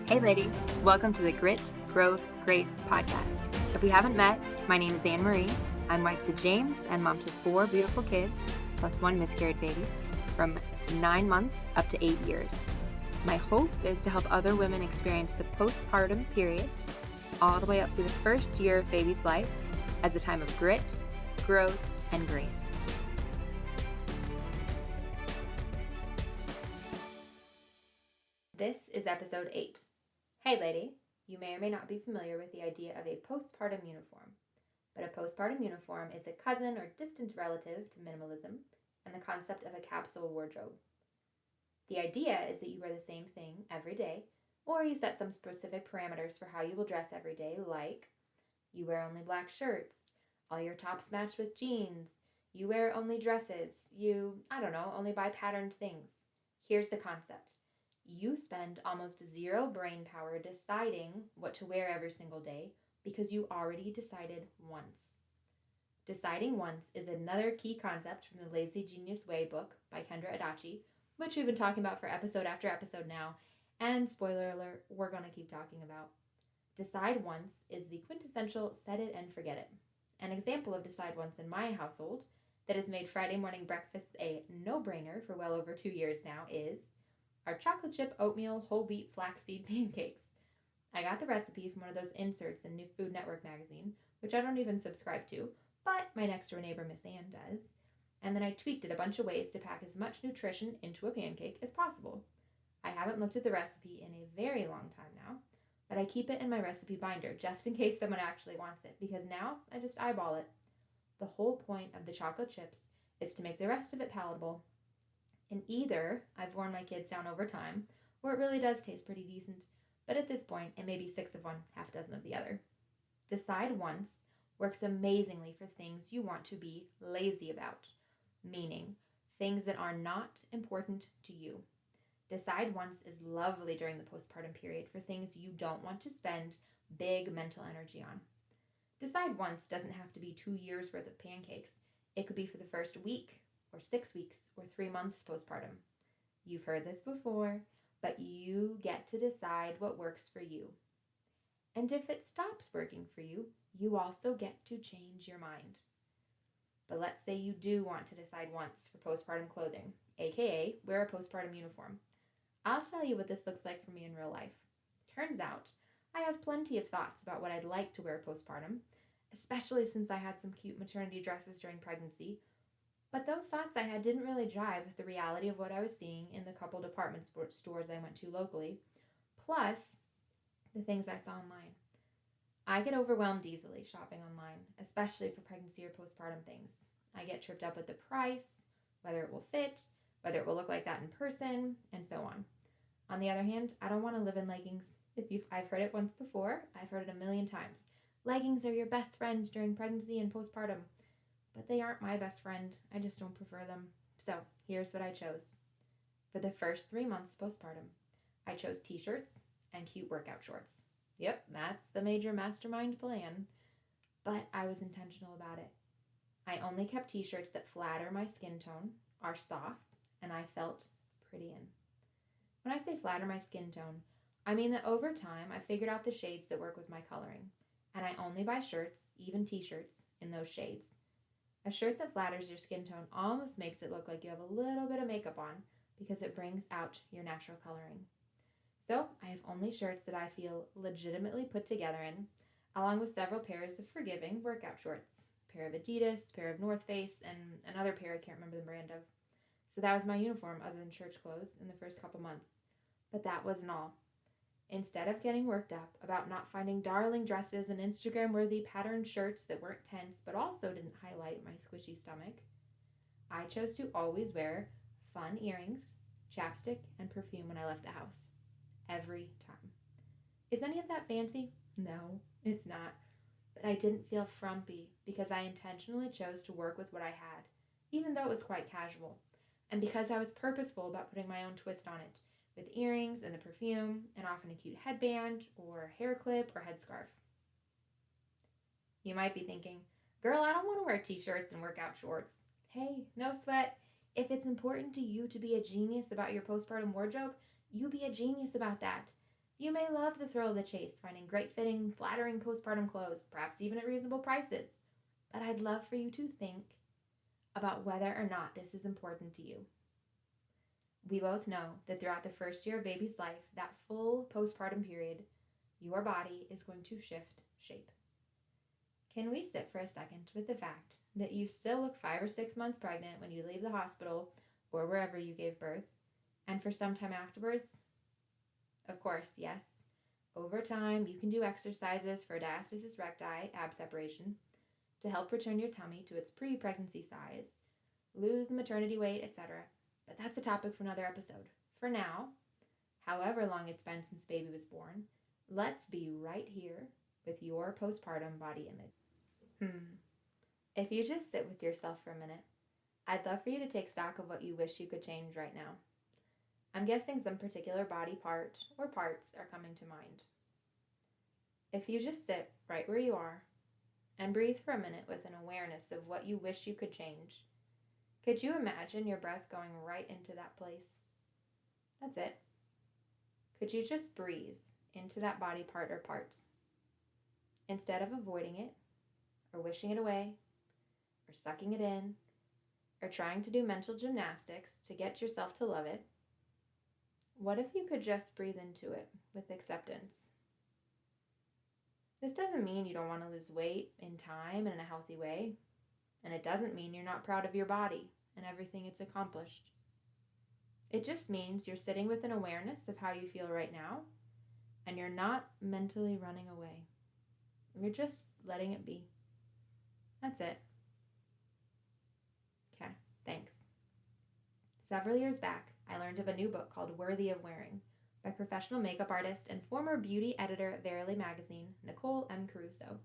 Hey lady, welcome to the Grit, Growth, Grace podcast. If we haven't met, my name is Anne Marie. I'm wife to James and mom to 4 beautiful kids, plus 1 miscarried baby, from 9 months up to 8 years. My hope is to help other women experience the postpartum period all the way up through the first year of baby's life as a time of grit, growth, and grace. This is episode 8. Hey lady, you may or may not be familiar with the idea of a postpartum uniform, but a postpartum uniform is a cousin or distant relative to minimalism and the concept of a capsule wardrobe. The idea is that you wear the same thing every day, or you set some specific parameters for how you will dress every day, like you wear only black shirts, all your tops match with jeans, you wear only dresses, only buy patterned things. Here's the concept. You spend almost zero brain power deciding what to wear every single day because you already decided once. Deciding once is another key concept from the Lazy Genius Way book by Kendra Adachi, which we've been talking about for episode after episode now, and spoiler alert, we're going to keep talking about. Decide once is the quintessential set it and forget it. An example of decide once in my household that has made Friday morning breakfast a no-brainer for well over 2 years now is our chocolate chip oatmeal whole wheat flaxseed pancakes. I got the recipe from one of those inserts in New Food Network magazine, which I don't even subscribe to, but my next door neighbor Miss Ann does. And then I tweaked it a bunch of ways to pack as much nutrition into a pancake as possible. I haven't looked at the recipe in a very long time now, but I keep it in my recipe binder just in case someone actually wants it, because now I just eyeball it. The whole point of the chocolate chips is to make the rest of it palatable. And either I've worn my kids down over time, or it really does taste pretty decent, but at this point it may be 6 of one, half dozen of the other. Decide once works amazingly for things you want to be lazy about, meaning things that are not important to you. Decide once is lovely during the postpartum period for things you don't want to spend big mental energy on. Decide once doesn't have to be 2 years worth of pancakes. It could be for the first week, or 6 weeks, or 3 months postpartum. You've heard this before, but you get to decide what works for you. And if it stops working for you, you also get to change your mind. But let's say you do want to decide once for postpartum clothing, aka wear a postpartum uniform. I'll tell you what this looks like for me in real life. Turns out, I have plenty of thoughts about what I'd like to wear postpartum, especially since I had some cute maternity dresses during pregnancy. But those thoughts I had didn't really jive with the reality of what I was seeing in the couple department stores I went to locally, plus the things I saw online. I get overwhelmed easily shopping online, especially for pregnancy or postpartum things. I get tripped up with the price, whether it will fit, whether it will look like that in person, and so on. On the other hand, I don't want to live in leggings. I've heard it once before, I've heard it a million times. Leggings are your best friend during pregnancy and postpartum. But they aren't my best friend. I just don't prefer them. So here's what I chose. For the first 3 months postpartum, I chose t-shirts and cute workout shorts. Yep, that's the major mastermind plan. But I was intentional about it. I only kept t-shirts that flatter my skin tone, are soft, and I felt pretty in. When I say flatter my skin tone, I mean that over time I figured out the shades that work with my coloring. And I only buy shirts, even t-shirts, in those shades. A shirt that flatters your skin tone almost makes it look like you have a little bit of makeup on because it brings out your natural coloring. So I have only shirts that I feel legitimately put together in, along with several pairs of forgiving workout shorts. A pair of Adidas, a pair of North Face, and another pair I can't remember the brand of. So that was my uniform other than church clothes in the first couple months. But that wasn't all. Instead of getting worked up about not finding darling dresses and Instagram-worthy patterned shirts that weren't tense but also didn't highlight my squishy stomach, I chose to always wear fun earrings, chapstick, and perfume when I left the house. Every time. Is any of that fancy? No, it's not. But I didn't feel frumpy because I intentionally chose to work with what I had, even though it was quite casual, and because I was purposeful about putting my own twist on it, with earrings and the perfume, and often a cute headband, or hair clip, or headscarf. You might be thinking, girl, I don't want to wear t-shirts and workout shorts. Hey, no sweat. If it's important to you to be a genius about your postpartum wardrobe, you be a genius about that. You may love the thrill of the chase, finding great fitting, flattering postpartum clothes, perhaps even at reasonable prices. But I'd love for you to think about whether or not this is important to you. We both know that throughout the first year of baby's life, that full postpartum period, your body is going to shift shape. Can we sit for a second with the fact that you still look 5 or 6 months pregnant when you leave the hospital or wherever you gave birth, and for some time afterwards? Of course, yes. Over time, you can do exercises for diastasis recti, ab separation, to help return your tummy to its pre-pregnancy size, lose the maternity weight, etc. But that's a topic for another episode. For now, however long it's been since baby was born, let's be right here with your postpartum body image. If you just sit with yourself for a minute, I'd love for you to take stock of what you wish you could change right now. I'm guessing some particular body part or parts are coming to mind. If you just sit right where you are and breathe for a minute with an awareness of what you wish you could change, could you imagine your breath going right into that place? That's it. Could you just breathe into that body part or parts? Instead of avoiding it, or wishing it away, or sucking it in, or trying to do mental gymnastics to get yourself to love it, what if you could just breathe into it with acceptance? This doesn't mean you don't want to lose weight in time and in a healthy way, and it doesn't mean you're not proud of your body and everything it's accomplished. It just means you're sitting with an awareness of how you feel right now, and you're not mentally running away. You're just letting it be. That's it. Okay, thanks. Several years back, I learned of a new book called Worthy of Wearing by professional makeup artist and former beauty editor at Verily magazine, Nicole M. Caruso.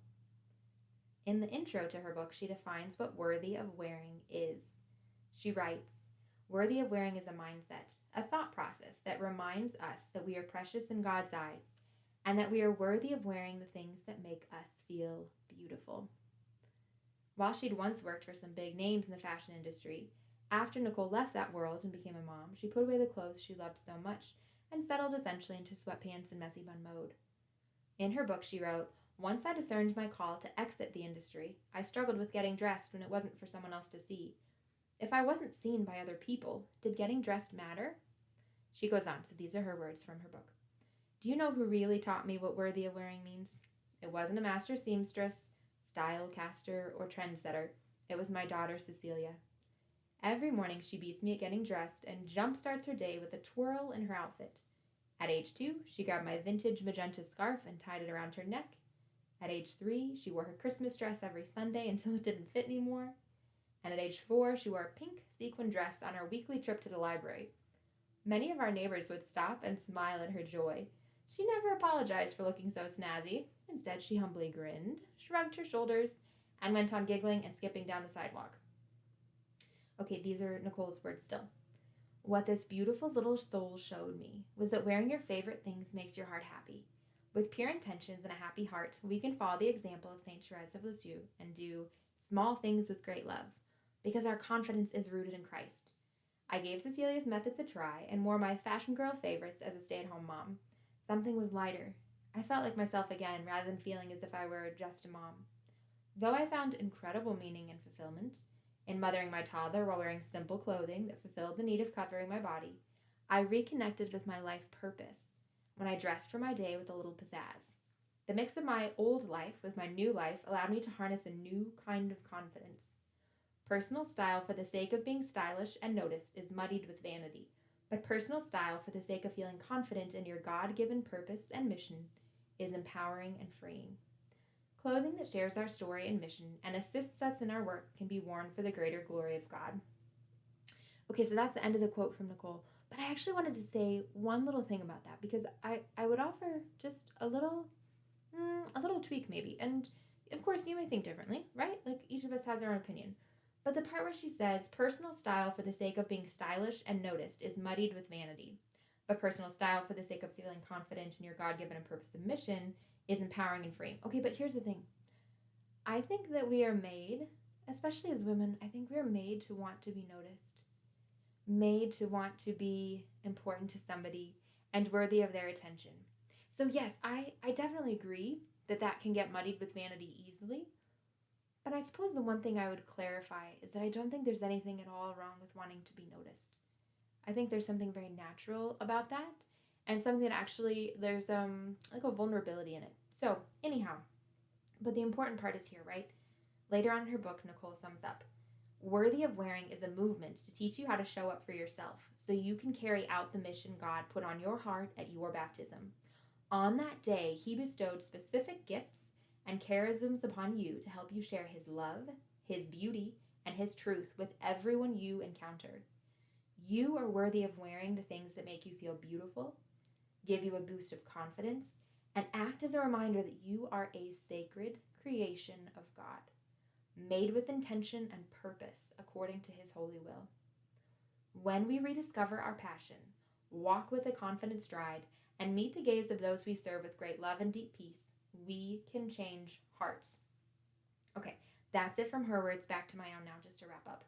In the intro to her book, she defines what worthy of wearing is. She writes, "Worthy of wearing is a mindset, a thought process that reminds us that we are precious in God's eyes and that we are worthy of wearing the things that make us feel beautiful." While she'd once worked for some big names in the fashion industry, after Nicole left that world and became a mom, she put away the clothes she loved so much and settled essentially into sweatpants and messy bun mode. In her book, she wrote, "Once I discerned my call to exit the industry, I struggled with getting dressed when it wasn't for someone else to see. If I wasn't seen by other people, did getting dressed matter?" She goes on, so these are her words from her book. "Do you know who really taught me what worthy of wearing means? It wasn't a master seamstress, style caster, or trendsetter. It was my daughter, Cecilia. Every morning she beats me at getting dressed and jumpstarts her day with a twirl in her outfit. At age 2, she grabbed my vintage magenta scarf and tied it around her neck. At age 3, she wore her Christmas dress every Sunday until it didn't fit anymore. And at age 4, she wore a pink sequin dress on our weekly trip to the library. Many of our neighbors would stop and smile at her joy. She never apologized for looking so snazzy. Instead, she humbly grinned, shrugged her shoulders, and went on giggling and skipping down the sidewalk." Okay, these are Nicole's words still. "What this beautiful little soul showed me was that wearing your favorite things makes your heart happy. With pure intentions and a happy heart, we can follow the example of Saint Therese of Lisieux and do small things with great love, because our confidence is rooted in Christ. I gave Cecilia's methods a try and wore my fashion girl favorites as a stay-at-home mom. Something was lighter. I felt like myself again rather than feeling as if I were just a mom. Though I found incredible meaning and fulfillment in mothering my toddler while wearing simple clothing that fulfilled the need of covering my body, I reconnected with my life purpose when I dressed for my day with a little pizzazz. The mix of my old life with my new life allowed me to harness a new kind of confidence. Personal style for the sake of being stylish and noticed is muddied with vanity, but personal style for the sake of feeling confident in your God-given purpose and mission is empowering and freeing. Clothing that shares our story and mission and assists us in our work can be worn for the greater glory of God." Okay, so that's the end of the quote from Nicole. But I actually wanted to say one little thing about that, because I would offer just a little tweak maybe. And of course, you may think differently, right? Like each of us has our own opinion. But the part where she says, "Personal style for the sake of being stylish and noticed is muddied with vanity, but personal style for the sake of feeling confident in your God-given and purpose and mission is empowering and freeing." Okay, but here's the thing. I think that we are made, especially as women, I think we are made to want to be noticed, made to want to be important to somebody and worthy of their attention. So yes, I definitely agree that can get muddied with vanity easily. But I suppose the one thing I would clarify is that I don't think there's anything at all wrong with wanting to be noticed. I think there's something very natural about that, and something that actually there's like a vulnerability in it. So anyhow, but the important part is here, right? Later on in her book, Nicole sums up: worthy of wearing is a movement to teach you how to show up for yourself so you can carry out the mission God put on your heart at your baptism. On that day, He bestowed specific gifts and charisms upon you to help you share His love, His beauty, and His truth with everyone you encounter. You are worthy of wearing the things that make you feel beautiful, give you a boost of confidence, and act as a reminder that you are a sacred creation of God, made with intention and purpose according to His holy will. When we rediscover our passion, walk with a confident stride, and meet the gaze of those we serve with great love and deep peace, we can change hearts. Okay, that's it from her words. Back to my own now, just to wrap up.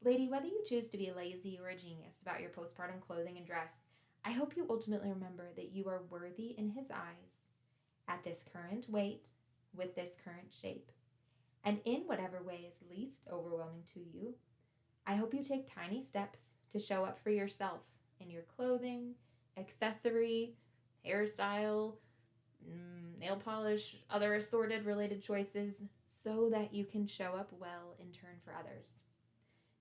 Lady, whether you choose to be lazy or a genius about your postpartum clothing and dress, I hope you ultimately remember that you are worthy in His eyes at this current weight, with this current shape, and in whatever way is least overwhelming to you. I hope you take tiny steps to show up for yourself in your clothing, accessory, hairstyle, nail polish, other assorted related choices, so that you can show up well in turn for others.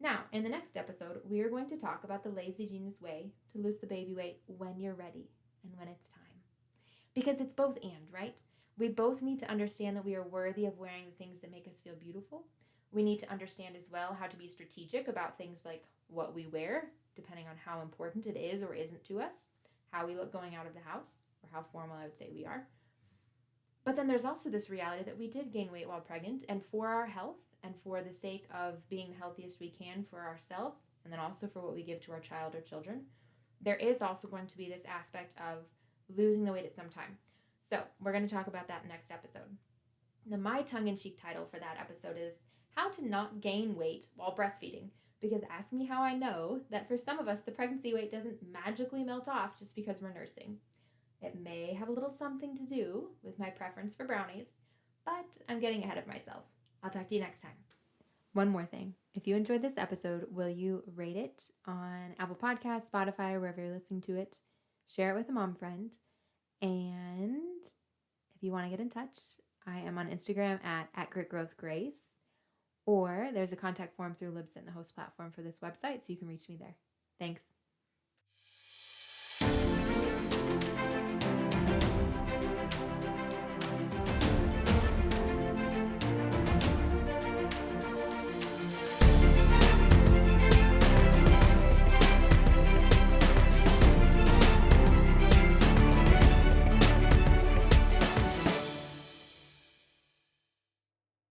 Now, in the next episode, we are going to talk about the lazy genius way to lose the baby weight when you're ready and when it's time. Because it's both and, right? We both need to understand that we are worthy of wearing the things that make us feel beautiful. We need to understand as well how to be strategic about things like what we wear, depending on how important it is or isn't to us, how we look going out of the house, or how formal I would say we are. But then there's also this reality that we did gain weight while pregnant, and for our health and for the sake of being the healthiest we can for ourselves, and then also for what we give to our child or children, there is also going to be this aspect of losing the weight at some time. So we're going to talk about that next episode. Now, my tongue-in-cheek title for that episode is How to Not Gain Weight While Breastfeeding, because ask me how I know that for some of us, the pregnancy weight doesn't magically melt off just because we're nursing. It may have a little something to do with my preference for brownies, but I'm getting ahead of myself. I'll talk to you next time. One more thing. If you enjoyed this episode, will you rate it on Apple Podcasts, Spotify, or wherever you're listening to it? Share it with a mom friend. And if you want to get in touch, I am on Instagram at GreatGrowthGrace, or there's a contact form through Libsyn, the host platform for this website, so you can reach me there. Thanks.